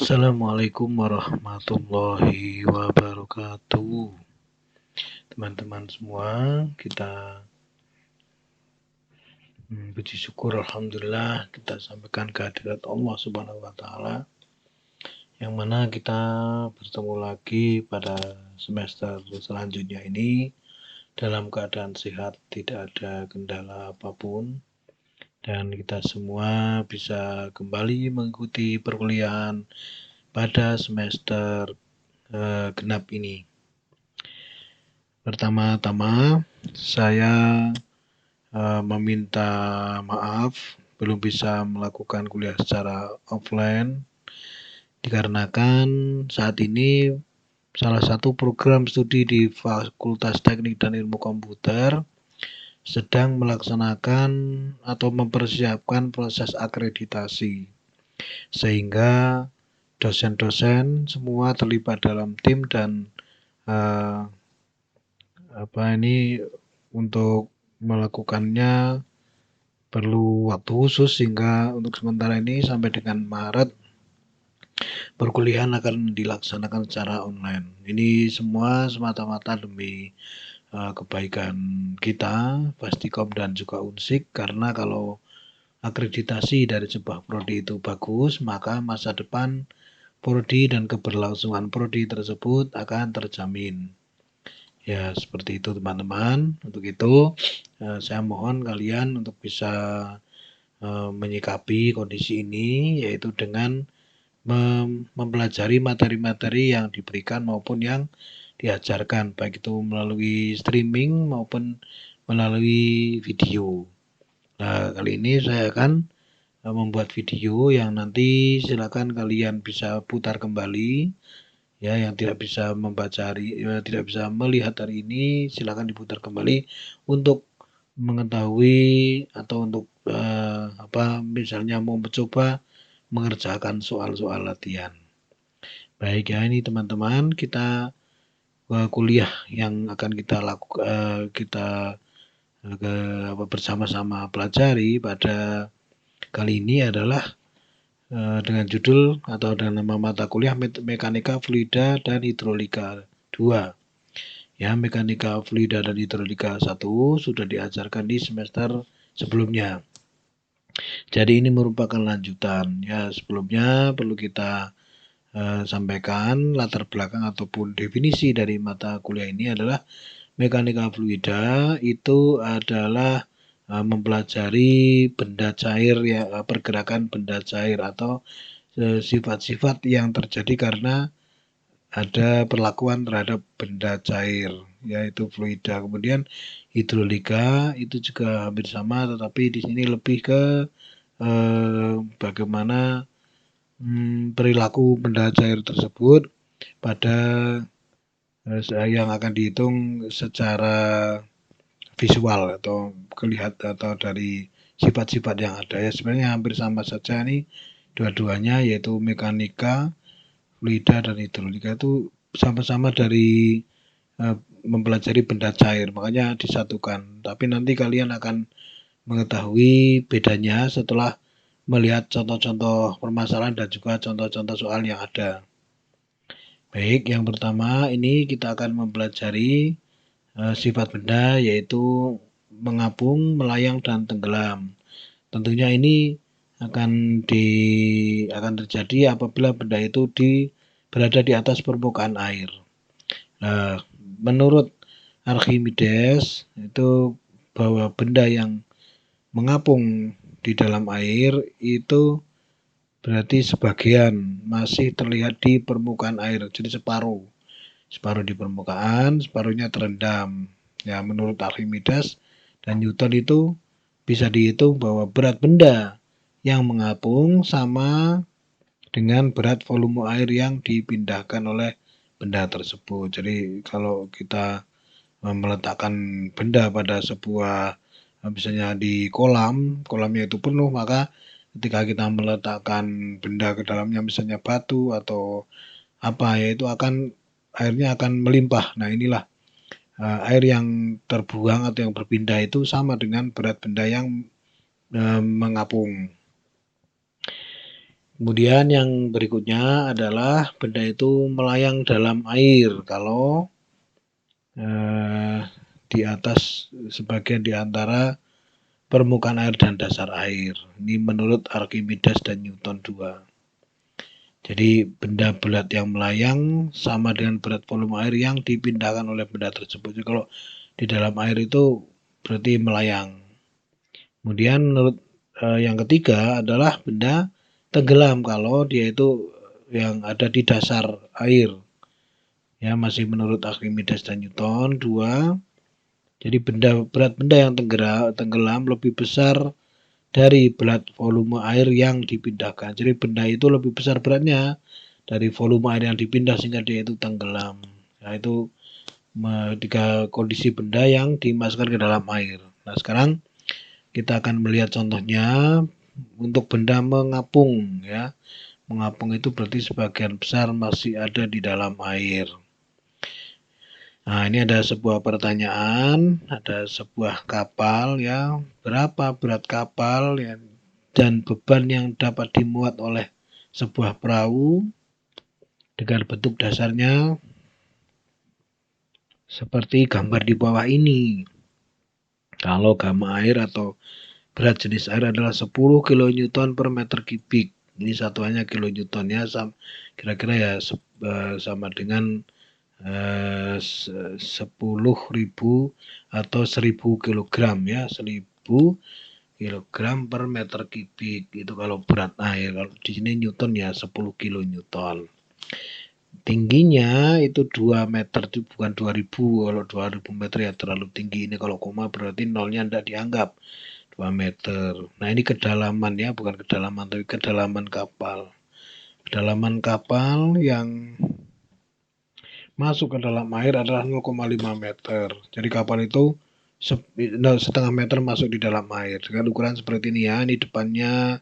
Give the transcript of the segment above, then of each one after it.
Assalamualaikum warahmatullahi wabarakatuh. Teman-teman semua, kita puji syukur alhamdulillah kita sampaikan kehadirat Allah Subhanahu wa taala yang mana kita bertemu lagi pada semester selanjutnya ini dalam keadaan sehat, tidak ada kendala apapun, dan kita semua bisa kembali mengikuti perkuliahan pada semester genap ini. Pertama-tama saya meminta maaf belum bisa melakukan kuliah secara offline dikarenakan saat ini salah satu program studi di Fakultas Teknik dan Ilmu Komputer sedang melaksanakan atau mempersiapkan proses akreditasi, sehingga dosen-dosen semua terlibat dalam tim dan untuk melakukannya perlu waktu khusus, sehingga untuk sementara ini sampai dengan Maret perkuliahan akan dilaksanakan secara online. Ini semua semata-mata demi kebaikan kita, Fastikom dan juga Unsik, karena kalau akreditasi dari sebuah prodi itu bagus, maka masa depan prodi dan keberlangsungan prodi tersebut akan terjamin. Ya, seperti itu teman-teman. Untuk itu saya mohon kalian untuk bisa menyikapi kondisi ini, yaitu dengan mempelajari materi-materi yang diberikan maupun yang diajarkan, baik itu melalui streaming maupun melalui video. Nah, kali ini saya akan membuat video yang nanti silakan kalian bisa putar kembali. Ya, yang tidak bisa tidak bisa melihat hari ini, silakan diputar kembali untuk mengetahui atau untuk misalnya mau mencoba mengerjakan soal-soal latihan. Baik ya, ini teman-teman, kita kuliah yang akan kita lakukan, kita bersama-sama pelajari pada kali ini adalah dengan judul atau dengan nama mata kuliah Mekanika Fluida dan Hidrolika 2. Ya, Mekanika Fluida dan Hidrolika 1 sudah diajarkan di semester sebelumnya. Jadi ini merupakan lanjutan. Ya, sebelumnya perlu kita sampaikan latar belakang ataupun definisi dari mata kuliah ini adalah mekanika fluida itu adalah mempelajari benda cair, ya, pergerakan benda cair atau sifat-sifat yang terjadi karena ada perlakuan terhadap benda cair, yaitu fluida. Kemudian hidrolika itu juga hampir sama, tetapi di sini lebih ke bagaimana perilaku benda cair tersebut pada yang akan dihitung secara visual atau kelihatan atau dari sifat-sifat yang ada. Ya, sebenarnya hampir sama saja nih dua-duanya, yaitu mekanika fluida dan hidrolika itu sama-sama dari mempelajari benda cair, makanya disatukan. Tapi nanti kalian akan mengetahui bedanya setelah melihat contoh-contoh permasalahan dan juga contoh-contoh soal yang ada. Baik, yang pertama ini kita akan mempelajari sifat benda, yaitu mengapung, melayang, dan tenggelam. Tentunya ini akan terjadi apabila benda itu berada di atas permukaan air. Nah, menurut Archimedes itu bahwa benda yang mengapung di dalam air itu berarti sebagian masih terlihat di permukaan air, jadi separuh di permukaan, separuhnya terendam. Ya, menurut Archimedes dan Newton itu bisa dihitung bahwa berat benda yang mengapung sama dengan berat volume air yang dipindahkan oleh benda tersebut. Jadi kalau kita meletakkan benda pada sebuah, misalnya di kolamnya itu penuh, maka ketika kita meletakkan benda ke dalamnya, misalnya batu atau apa, ya itu airnya akan melimpah. Nah, inilah air yang terbuang atau yang berpindah itu sama dengan berat benda yang mengapung. Kemudian yang berikutnya adalah benda itu melayang dalam air kalau di atas sebagian di antara permukaan air dan dasar air. Ini menurut Archimedes dan Newton 2. Jadi benda berat yang melayang sama dengan berat volume air yang dipindahkan oleh benda tersebut. Jadi kalau di dalam air itu berarti melayang. Kemudian menurut yang ketiga adalah benda tenggelam kalau dia itu yang ada di dasar air. Ya, masih menurut Archimedes dan Newton 2. Jadi berat benda yang tenggelam lebih besar dari berat volume air yang dipindahkan. Jadi benda itu lebih besar beratnya dari volume air yang dipindah sehingga dia itu tenggelam. Nah, itu tiga kondisi benda yang dimasukkan ke dalam air. Nah, sekarang kita akan melihat contohnya untuk benda mengapung ya. Mengapung itu berarti sebagian besar masih ada di dalam air. Nah, ini ada sebuah pertanyaan, ada sebuah kapal ya, berapa berat kapal ya, dan beban yang dapat dimuat oleh sebuah perahu dengan bentuk dasarnya seperti gambar di bawah ini. Kalau gamma air atau berat jenis air adalah 10 kN per meter kubik. Ini satuannya kilonewton ya, kira-kira ya sama dengan 10.000 atau 1000 kilogram ya, 1000 kilogram per meter kubik itu kalau berat air. Kalau di sini newton ya 10 kilonewton. Tingginya itu 2 meter, bukan 2000. Kalau 2000 meter ya terlalu tinggi. Ini kalau koma berarti nolnya tidak dianggap 2 meter. Nah, ini kedalaman ya, bukan kedalaman tapi kedalaman kapal. Kedalaman kapal yang masuk ke dalam air adalah 0,5 meter. Jadi kapal itu setengah meter masuk di dalam air dengan ukuran seperti ini ya. Ini depannya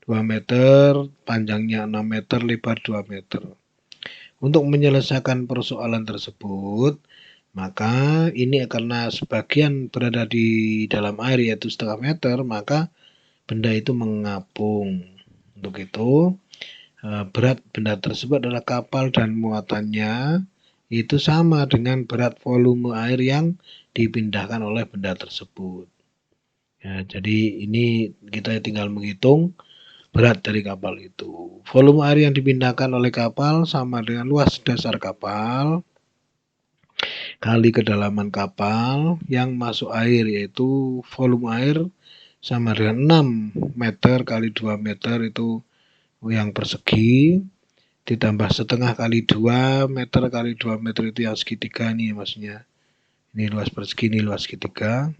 2 meter, panjangnya 6 meter, lebar 2 meter. Untuk menyelesaikan persoalan tersebut, maka ini karena sebagian berada di dalam air yaitu setengah meter, maka benda itu mengapung. Untuk itu, berat benda tersebut adalah kapal dan muatannya itu sama dengan berat volume air yang dipindahkan oleh benda tersebut. Ya, jadi ini kita tinggal menghitung berat dari kapal itu. Volume air yang dipindahkan oleh kapal sama dengan luas dasar kapal kali kedalaman kapal yang masuk air, yaitu volume air sama dengan 6 meter kali 2 meter itu yang persegi, ditambah setengah kali 2 meter kali 2 meter itu yang segitiga nih maksudnya. Ini luas persegi, ini luas segitiga.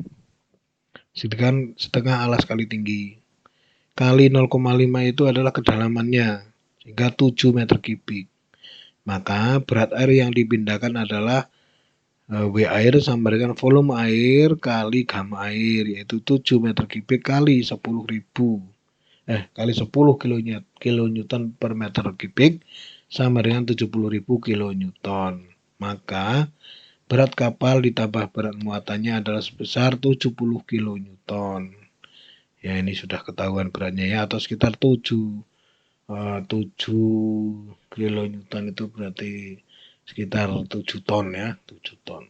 Segitiga setengah alas kali tinggi. Kali 0,5 itu adalah kedalamannya, sehingga 7 meter kubik. Maka berat air yang dipindahkan adalah W air sama dengan volume air kali gamma air, yaitu 7 meter kubik kali 10.000. Kali 10 kilonewton per meter kubik sama dengan 70.000 kilonewton. Maka berat kapal ditambah berat muatannya adalah sebesar 70 kilonewton. Ya, ini sudah ketahuan beratnya ya, atau sekitar 7 kilonewton itu berarti sekitar 7 ton ya, 7 ton.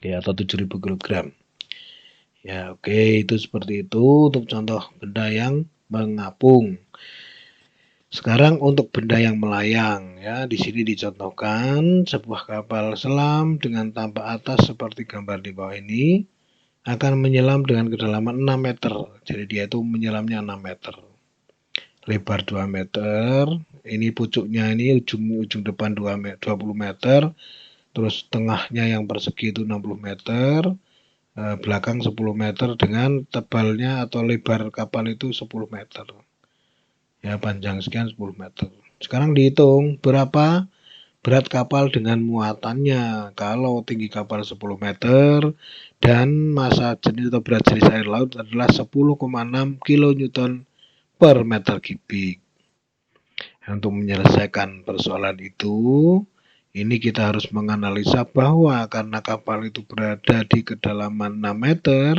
Ya, atau 7.000 kilogram. Ya, oke, itu seperti itu untuk contoh benda yang mengapung. Sekarang untuk benda yang melayang ya, di sini dicontohkan sebuah kapal selam dengan tampak atas seperti gambar di bawah ini akan menyelam dengan kedalaman 6 meter. Jadi dia itu menyelamnya 6 meter. Lebar 2 meter. Ini pucuknya ini ujung depan 20 meter. Terus tengahnya yang persegi itu 60 meter. Belakang 10 meter dengan tebalnya atau lebar kapal itu 10 meter. Ya, panjang sekian 10 meter. Sekarang dihitung berapa berat kapal dengan muatannya. Kalau tinggi kapal 10 meter dan massa jenis atau berat jenis air laut adalah 10,6 kilonewton per meter kubik. Untuk menyelesaikan persoalan itu, ini kita harus menganalisa bahwa karena kapal itu berada di kedalaman 6 meter,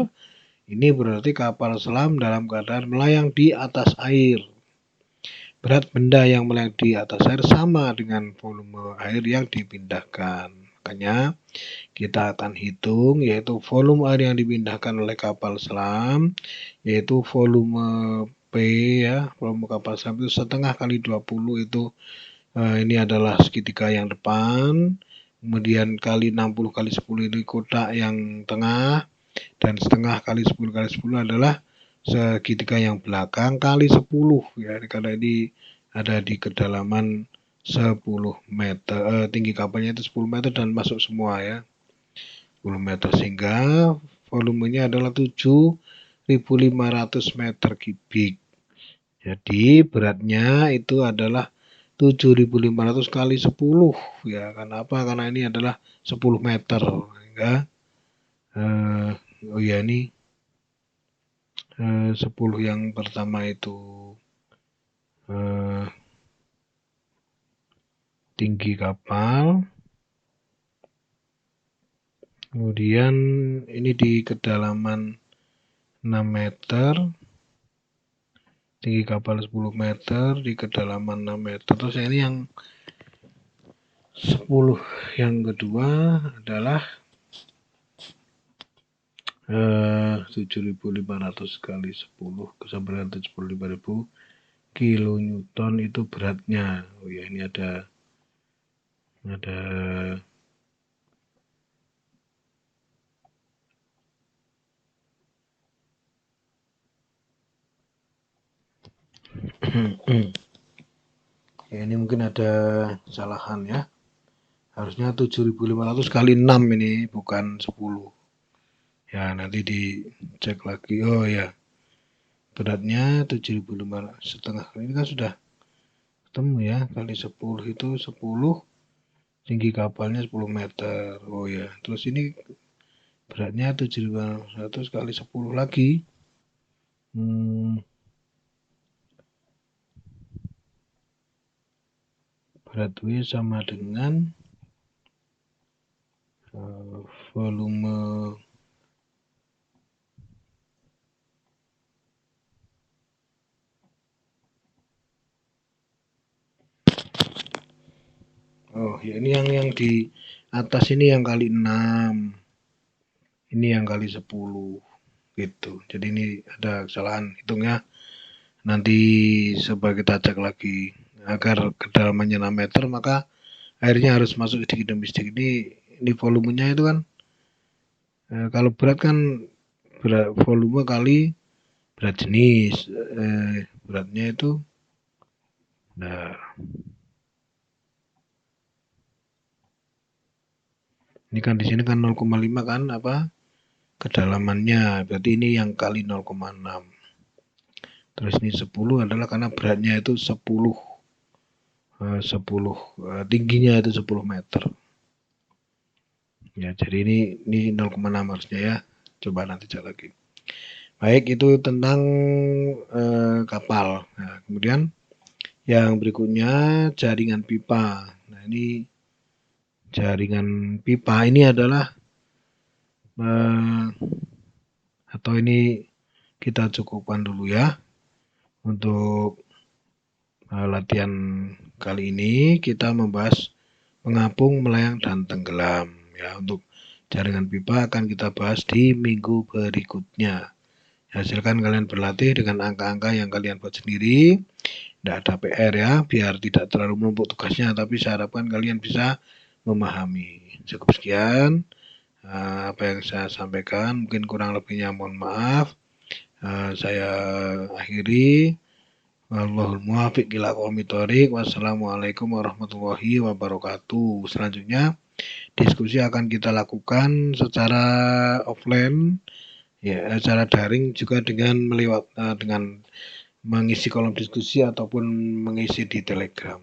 Ini berarti kapal selam dalam keadaan melayang di atas air. Berat benda yang melayang di atas air sama dengan volume air yang dipindahkan. Makanya kita akan hitung yaitu volume air yang dipindahkan oleh kapal selam, yaitu volume P ya, volume kapal selam itu setengah kali 20 itu ini adalah segitiga yang depan, kemudian kali 60 kali 10 ini kotak yang tengah, dan setengah kali 10 kali 10 adalah segitiga yang belakang kali 10 ya, karena ini ada di kedalaman 10 meter, tinggi kapalnya itu 10 meter dan masuk semua ya, 10 meter, sehingga volumenya adalah 7.500 meter kubik. Jadi beratnya itu adalah 7.500 kali 10 ya, kenapa? Karena ini adalah 10 meter, sehingga oh ya ini 10 yang pertama itu tinggi kapal, kemudian ini di kedalaman 6 meter, tinggi kapal 10 meter, di kedalaman 6 meter. Terus ini yang 10 yang kedua adalah 7.500 kali 10 sampai 75.000 kilonewton itu beratnya. Oh ya, ini ada ya, ini mungkin ada kesalahan ya. Harusnya 7.500 kali 6 ini, bukan 10. Ya, nanti dicek lagi. Oh ya, beratnya 7.500 setengah. Ini kan sudah ketemu ya, kali 10 itu 10, tinggi kapalnya 10 meter. Oh ya, terus ini beratnya 7.500 kali 10 lagi. Berat W sama dengan volume ya, ini yang di atas ini yang kali 6, ini yang kali 10 gitu. Jadi ini ada kesalahan hitungnya, nanti coba kita cek lagi. Agar kedalamannya 6 meter, maka airnya harus masuk sedikit demi sedikit. Ini volumenya itu kan, kalau berat kan berat volume kali berat jenis, beratnya itu, nah ini kan di sini kan 0,5 kan apa kedalamannya, berarti ini yang kali 0,6. Terus ini 10 adalah karena beratnya itu 10, tingginya itu 10 meter. Ya, jadi ini 0,6 harusnya ya. Coba nanti cek lagi. Baik, itu tentang kapal. Nah, kemudian yang berikutnya jaringan pipa. Nah, ini jaringan pipa ini adalah atau ini kita cukupkan dulu ya. Untuk latihan kali ini kita membahas mengapung, melayang, dan tenggelam ya. Untuk jaringan pipa akan kita bahas di minggu berikutnya. Hasilkan kalian berlatih dengan angka-angka yang kalian buat sendiri. Tidak ada PR ya, biar tidak terlalu menumpuk tugasnya, tapi saya harapkan kalian bisa memahami. Cukup sekian apa yang saya sampaikan, mungkin kurang lebihnya mohon maaf. Saya akhiri. Wallahul muwaffiq ila aqwamit thoriq. Wassalamualaikum warahmatullahi wabarakatuh. Selanjutnya diskusi akan kita lakukan secara offline ya, secara daring juga dengan dengan mengisi kolom diskusi ataupun mengisi di Telegram.